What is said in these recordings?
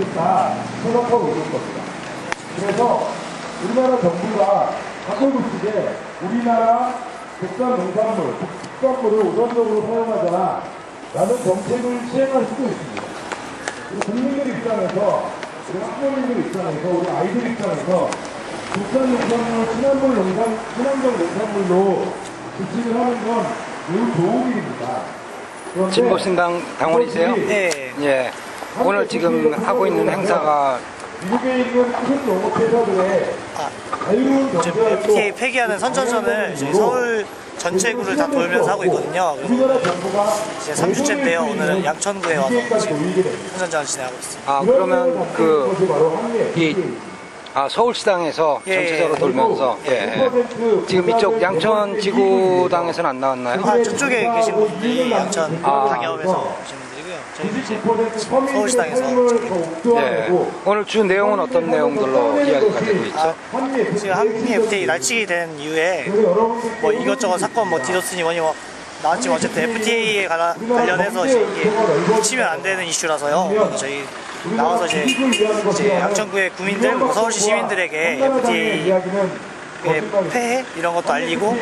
있겠다 생각하고 있는 겁니다. 그래서 우리나라 정부가 가고 있게 우리나라 국산 농산물, 특산물을 우선적으로 사용하자 라는 정책을 시행할 수도 있습니다. 우리 국민들 입장에서, 우리 학부모님들 입장에서, 우리 아이들 입장에서 국산 농산물, 친환경 농산물로 지칭을 하는 건 매우 좋은 일입니다. 진보신당 당원이세요? 네. 예. 오늘 지금 하고 있는 행사가 미국에 있는 큰 농업회사들의 자유로운 경제활동, FTA 폐기하는 선전전을 저희 서울 전체구를 다 돌면서 하고 있거든요. 우리나라 정부가 이제 3주째인데요. 오늘은 양천구에 와서 지금 선전전을 진행하고 있습니다. 아 그러면 서울시당에서 예. 전체적으로 돌면서 예. 지금 이쪽 양천 지구당에서는 안 나왔나요? 저쪽에 계신 분들이 양천 당협에서 오신 분들이고요. 저희는 이제 서울시당에서 예. 오늘 주 내용은 어떤 내용들로 이야기가 되고 있죠? 지금 한미 FTA 날치기 된 이후에 뭐 이것저것 사건 뭐 디도스니 뭐니 뭐 나왔지만 어쨌든 FTA에 관련해서 이제 이게 묻히면 안 되는 이슈라서요. 저희 나와서 이제 양천구의 구민들, 서울시 시민들에게 FTA의 폐해 이런 것도 알리고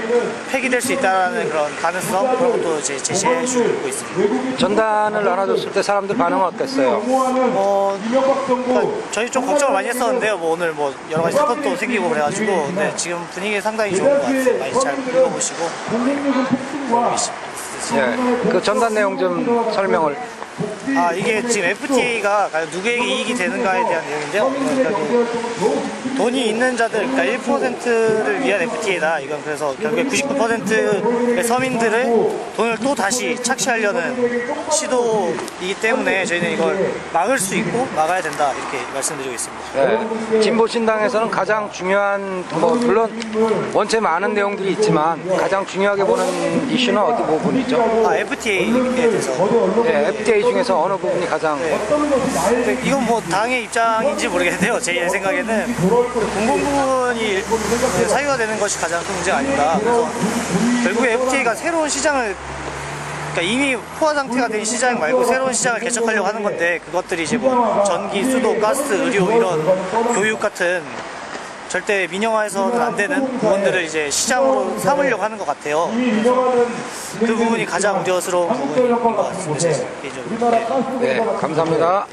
폐기될 수 있다는 그런 가능성 그런 것도 이제 제시해 주고 있습니다. 전단을 나눠줬을 때 사람들 반응은 어땠어요? 그러니까 저희 좀 걱정을 많이 했었는데요. 뭐 오늘 뭐 여러 가지 사건도 생기고 그래가지고 네, 지금 분위기 상당히 좋은 것 같아요. 많이 잘 읽어보시고 예. 그 전단 내용 좀 설명을. 이게 지금 FTA가 누구에게 이익이 되는가에 대한 내용인데요. 그러니까 돈이 있는 자들, 그러니까 1%를 위한 FTA다. 이건 그래서 결국에 99%의 서민들을 돈을 또 다시 착취하려는 시도이기 때문에 저희는 이걸 막을 수 있고 막아야 된다. 이렇게 말씀드리고 있습니다. 네. 진보신당에서는 가장 중요한, 물론 원체 많은 내용들이 있지만 가장 중요하게 보는 이슈는 어디 부분이죠? FTA에 대해서. 네, FTA 중에서 어느 부분이 가장 이건 뭐 당의 입장인지 모르겠는데요. 제 생각에는 공공부문이 사유화되는 것이 가장 큰 문제가 아닌가. 그래서 결국에 FTA가 새로운 시장을, 그러니까 이미 포화 상태가 된 시장 말고 새로운 시장을 개척하려고 하는 건데, 그것들이 이제 뭐 전기, 수도, 가스, 의료 이런 교육 같은 절대 민영화해서는 안 되는 부분들을 이제 시장으로 삼으려고 하는 것 같아요. 그 부분이 가장 우려스러운 부분인 것 같습니다. 개인적으로. 네, 감사합니다.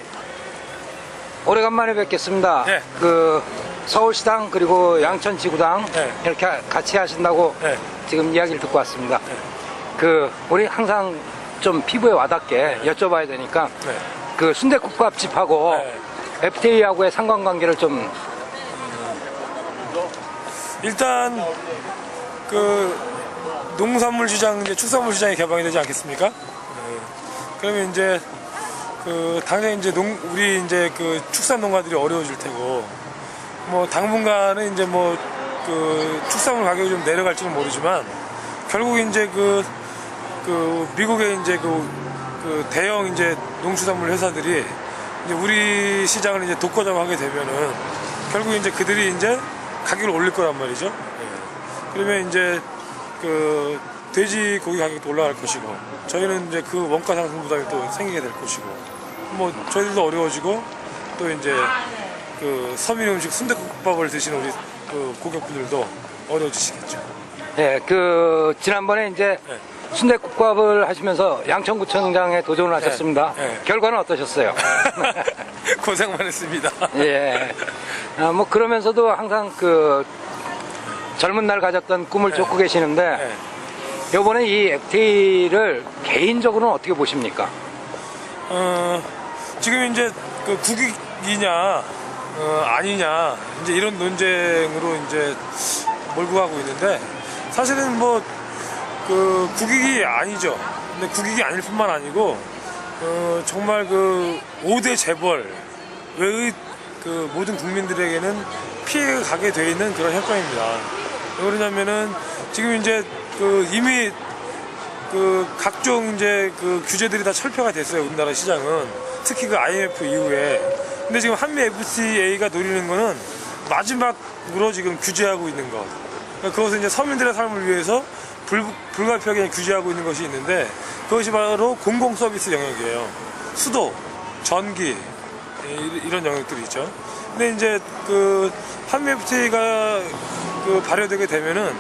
오래간만에 뵙겠습니다. 네. 그 서울시당 그리고 양천지구당 네. 이렇게 같이 하신다고 네. 지금 이야기를 듣고 왔습니다. 그 우리 항상 좀 피부에 와닿게 여쭤봐야 되니까 네. 그 순댓국밥집하고 네. FTA하고의 상관관계를 좀. 일단 그 농산물 시장, 이제 축산물 시장이 개방이 되지 않겠습니까? 그러면 이제 그 당장 이제 우리 이제 그 축산 농가들이 어려워질 테고, 뭐 당분간은 이제 뭐 그 축산물 가격이 좀 내려갈지는 모르지만 결국 이제 그 미국의 이제 그 대형 이제 농수산물 회사들이 이제 우리 시장을 이제 독과점 하게 되면은 결국 이제 그들이 이제 가격을 올릴 거란 말이죠. 그러면 이제 그 돼지 고기 가격도 올라갈 것이고, 저희는 이제 그 원가 상승 부담이 또 생기게 될 것이고, 뭐 저희들도 어려워지고, 또 이제 그 서민 음식 순댓국밥을 드시는 우리 그 고객분들도 어려워지시겠죠. 네, 그 지난번에 이제 네. 순댓국밥을 하시면서 양천구청장에 도전을 하셨습니다. 네. 결과는 어떠셨어요? 고생만 했습니다. 예. 뭐 그러면서도 항상 그 젊은 날 가졌던 꿈을 네. 쫓고 계시는데 이번에 이 FTA를 개인적으로는 어떻게 보십니까? 지금 이제 그 국익이냐 아니냐 이제 이런 논쟁으로 이제 몰고 가고 있는데, 사실은 뭐 그 국익이 아니죠. 근데 국익이 아닐 뿐만 아니고 정말 그 5대 재벌 외의 그 모든 국민들에게는 피해가 가게 돼 있는 그런 협정입니다. 왜 그러냐면은 지금 이제 그 이미 그 각종 이제 그 규제들이 다 철폐가 됐어요. 우리나라 시장은 특히 그 IMF 이후에. 근데 지금 한미 FTA가 노리는 거는 마지막으로 지금 규제하고 있는 것. 그러니까 그것은 이제 서민들의 삶을 위해서 불가피하게 규제하고 있는 것이 있는데, 그것이 바로 공공 서비스 영역이에요. 수도, 전기, 이런 영역들이 있죠. 근데 이제 그 한미 FTA가 그 발효되게 되면은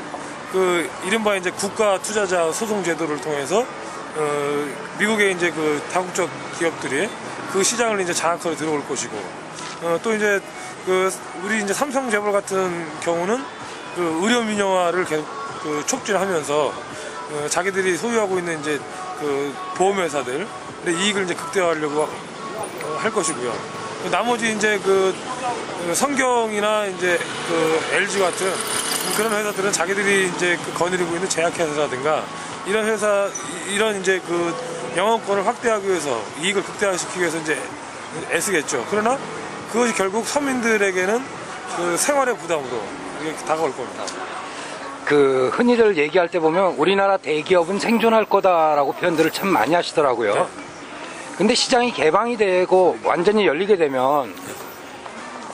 그 이른바 이제 국가 투자자 소송 제도를 통해서 미국의 이제 그 다국적 기업들이 그 시장을 이제 장악하러 들어올 것이고, 또 이제 그 우리 이제 삼성 재벌 같은 경우는 그 의료 민영화를 계속 그 촉진하면서 자기들이 소유하고 있는 이제 그 보험회사들의 이익을 이제 극대화하려고 할 것이고요. 나머지 이제 그 성경이나 이제 그 LG 같은 그런 회사들은 자기들이 이제 그 거느리고 있는 제약회사라든가 이런 회사, 이런 이제 그 영업권을 확대하기 위해서 이익을 극대화시키기 위해서 이제 애쓰겠죠. 그러나 그것이 결국 서민들에게는 그 생활의 부담으로 이렇게 다가올 겁니다. 그 흔히들 얘기할 때 보면 우리나라 대기업은 생존할 거다라고 표현들을 참 많이 하시더라고요. 네. 근데 시장이 개방이 되고 완전히 열리게 되면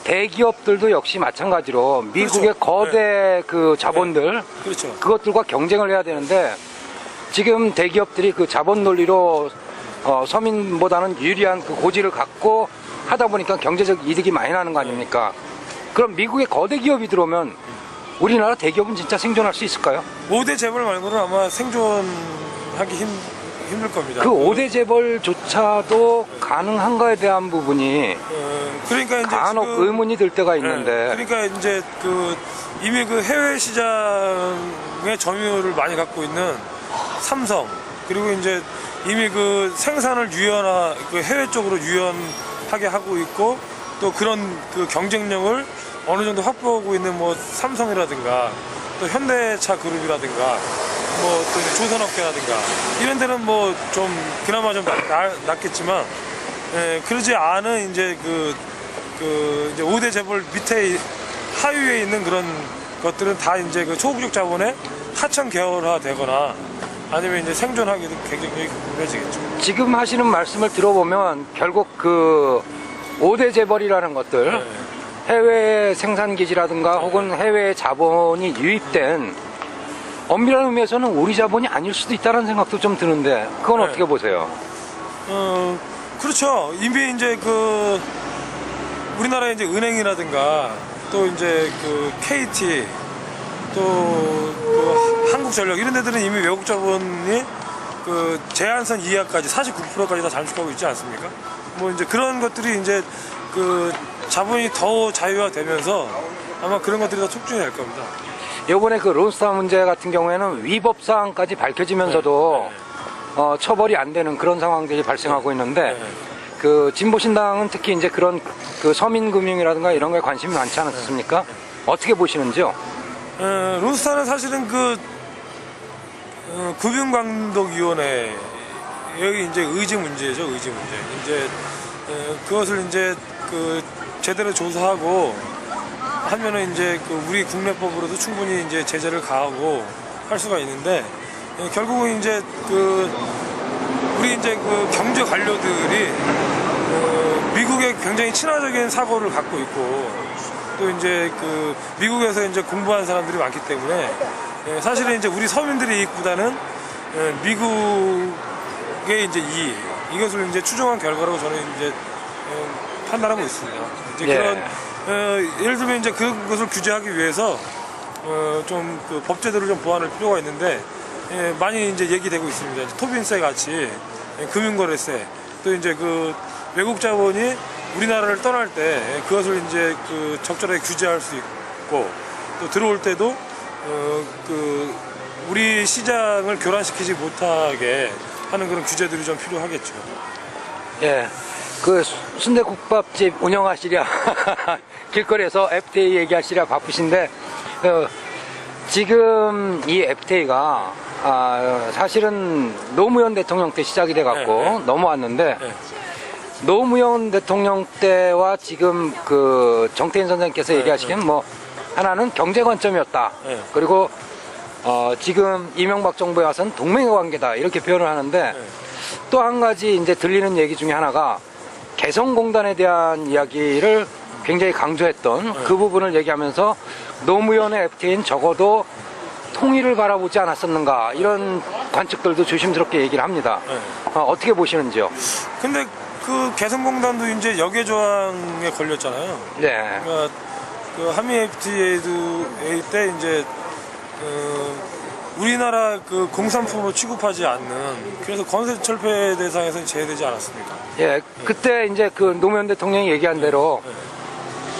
대기업들도 역시 마찬가지로 미국의 그렇죠. 거대 그 자본들 그렇죠. 그것들과 경쟁을 해야 되는데 지금 대기업들이 그 자본 논리로 서민보다는 유리한 그 고지를 갖고 하다 보니까 경제적 이득이 많이 나는 거 아닙니까? 그럼 미국의 거대 기업이 들어오면 우리나라 대기업은 진짜 생존할 수 있을까요? 5대 재벌 말고는 아마 생존하기 힘들 겁니다. 그 5대 재벌조차도 가능한가에 대한 부분이 그러니까 이제 간혹 지금, 의문이 들 때가 있는데 그러니까 이제 그 이미 그 해외 시장의 점유율을 많이 갖고 있는 삼성, 그리고 이제 이미 그 생산을 그 해외 쪽으로 유연하게 하고 있고, 또 그런 그 경쟁력을 어느 정도 확보하고 있는 뭐 삼성이라든가 또 현대차 그룹이라든가 뭐 또 조선업계라든가 이런 데는 뭐 좀 그나마 좀 낫겠지만, 그러지 않은 이제 이제 5대 재벌 밑에 하위에 있는 그런 것들은 다 이제 그 초국적 자본의 하청 계열화 되거나 아니면 이제 생존하기도 굉장히 궁금해지겠죠. 지금 하시는 말씀을 들어보면 결국 그 5대 재벌이라는 것들 네. 해외 생산기지라든가 혹은 해외 자본이 유입된 엄밀한 의미에서는 우리 자본이 아닐 수도 있다는 생각도 좀 드는데 그건 네. 어떻게 보세요? 그렇죠. 이미 이제 그 우리나라의 이제 은행이라든가 또 이제 그 KT 또 그 한국전력 이런 데들은 이미 외국 자본이 그 제한선 이하까지 49%까지 다 잠식하고 있지 않습니까? 뭐 이제 그런 것들이 이제 그 자본이 더 자유화되면서 아마 그런 것들이 더 촉진이 될 겁니다. 이번에 그 론스타 문제 같은 경우에는 위법 사항까지 밝혀지면서도 처벌이 안 되는 그런 상황들이 발생하고 있는데 그 진보신당은 특히 이제 그런 그 서민금융이라든가 이런 거에 관심이 많지 않았습니까? 어떻게 보시는지요? 론스타는 사실은 그 금융감독위원회 여기 이제 의지 문제죠, 의지 문제. 이제 그것을 이제 그 제대로 조사하고 하면은 이제 그 우리 국내법으로도 충분히 이제 제재를 가하고 할 수가 있는데, 결국은 이제 그 우리 이제 그 경제 관료들이 미국의 굉장히 친화적인 사고를 갖고 있고, 또 이제 그 미국에서 이제 공부한 사람들이 많기 때문에 사실은 이제 우리 서민들의 이익보다는 미국의 이제 이익, 이것을 이제 추정한 결과라고 저는 이제 판단하고 있습니다. 이제 예. 그런 예를 들면 이제 그것을 규제하기 위해서 좀 그 법제도를 좀 보완할 필요가 있는데, 많이 이제 얘기되고 있습니다. 이제 토빈세 같이 금융거래세, 또 이제 그 외국 자본이 우리나라를 떠날 때 그것을 이제 그 적절하게 규제할 수 있고, 또 들어올 때도 그 우리 시장을 교란시키지 못하게 하는 그런 규제들이 좀 필요하겠죠. 예. 그 순대국밥집 운영하시랴 길거리에서 FTA 얘기하시랴 바쁘신데 지금 이 FTA가 사실은 노무현 대통령 때 시작이 돼 갖고 넘어왔는데 노무현 대통령 때와 지금 그 정태인 선생님께서 얘기하시기는 뭐 하나는 경제 관점이었다. 그리고 지금 이명박 정부에 와서는 동맹의 관계다 이렇게 표현을 하는데 또 한 가지 이제 들리는 얘기 중에 하나가 개성공단에 대한 이야기를 굉장히 강조했던 그 부분을 얘기하면서 노무현의 FTA는 적어도 통일을 바라보지 않았었는가 이런 관측들도 조심스럽게 얘기를 합니다. 어떻게 보시는지요? 근데 그 개성공단도 이제 역외 조항에 걸렸잖아요. 네. 그러니까 그 한미 FTA 때 이제 우리나라 그 공산품으로 취급하지 않는, 그래서 건설 철폐 대상에서 제외되지 않았습니까? 예, 그때 이제 그 노무현 대통령이 얘기한 대로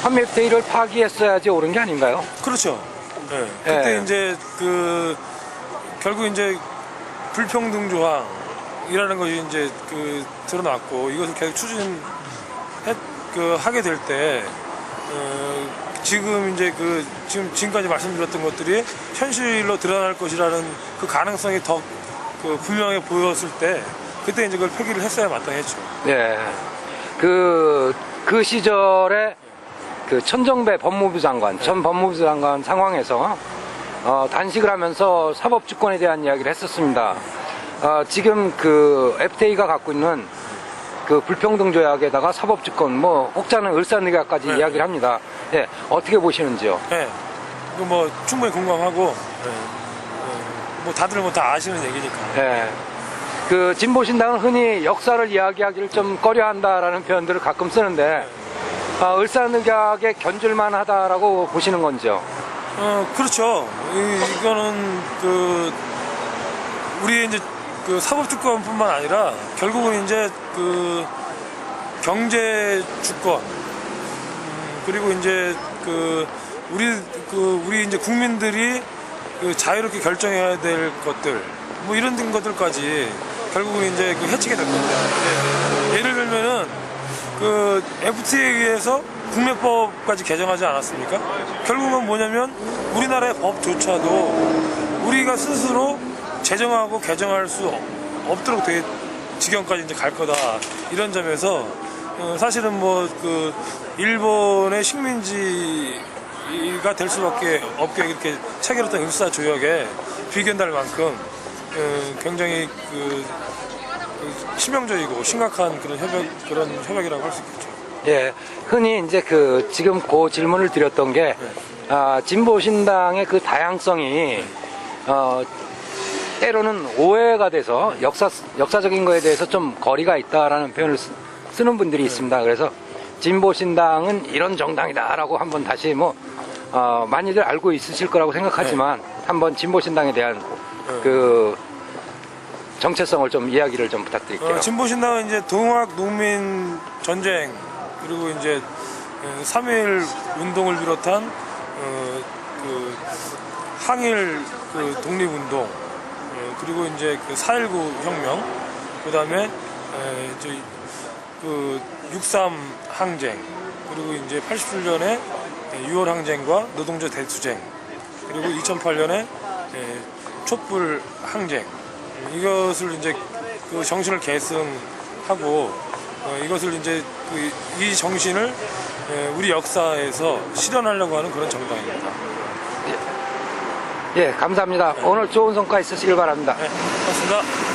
한미 FTA를 파기했어야지 옳은 게 아닌가요? 그렇죠. 예. 그때 예. 이제 그 결국 이제 불평등 조항이라는 것이 이제 그 드러났고, 이것을 계속 하게 될 때 지금 이제 지금까지 말씀드렸던 것들이 현실로 드러날 것이라는 그 가능성이 더 그 분명해 보였을 때, 그때 이제 그걸 폐기를 했어야 마땅했죠. 네. 그 시절에 그 천정배 법무부 장관, 전 법무부 장관 상황에서 단식을 하면서 사법주권에 대한 이야기를 했었습니다. 지금 그 FTA가 갖고 있는 그 불평등 조약에다가 사법주권, 뭐 혹자는 을사늑약까지 네. 이야기를 합니다. 예, 어떻게 보시는지요? 네. 그 뭐 충분히 공감하고, 뭐 다들 뭐 다 아시는 얘기니까. 예. 그 진보신당은 흔히 역사를 이야기하기를 좀 꺼려한다라는 표현들을 가끔 쓰는데 을사늑약에 견줄만 하다라고 보시는 건지요? 그렇죠. 이거는 그 우리 이제 그 사법주권뿐만 아니라 결국은 이제 그 경제 주권, 그리고 이제 우리 이제 국민들이 그 자유롭게 결정해야 될 것들, 뭐 이런 것들까지 결국은 이제 그 해치게 될 겁니다. 예를 들면은 그 FTA에 의해서 국내법까지 개정하지 않았습니까? 결국은 뭐냐면 우리나라의 법조차도 우리가 스스로 제정하고 개정할 수 없도록 되게 지경까지 이제 갈 거다, 이런 점에서 사실은 뭐 그 일본의 식민지가 될 수밖에 없게 이렇게 체결했던 을사조약에 비견될 만큼 굉장히 치명적이고 심각한 그런 협약이라고 할 수 있겠죠. 예, 흔히 이제 지금 그 질문을 드렸던 게, 진보신당의 그 다양성이, 때로는 오해가 돼서 역사적인 거에 대해서 좀 거리가 있다라는 표현을 쓰는 분들이 있습니다. 그래서 진보신당은 이런 정당이다라고 한번 다시 많이들 알고 있으실 거라고 생각하지만 한번 진보신당에 대한 그 정체성을 좀 이야기를 좀 부탁드릴게요. 진보신당은 이제 동학 농민 전쟁, 그리고 이제 3.1 운동을 비롯한 그 항일 그 독립운동, 그리고 이제 그 4.19 혁명, 그 다음에 그 6.3 항쟁, 그리고 이제 87년에 6월 항쟁과 노동자 대투쟁, 그리고 2008년에 촛불 항쟁, 이것을 이제 그 정신을 계승하고 이것을 이제 이 정신을 우리 역사에서 실현하려고 하는 그런 정당입니다. 예, 감사합니다. 오늘 좋은 성과 있으시길 바랍니다. 네, 고맙습니다.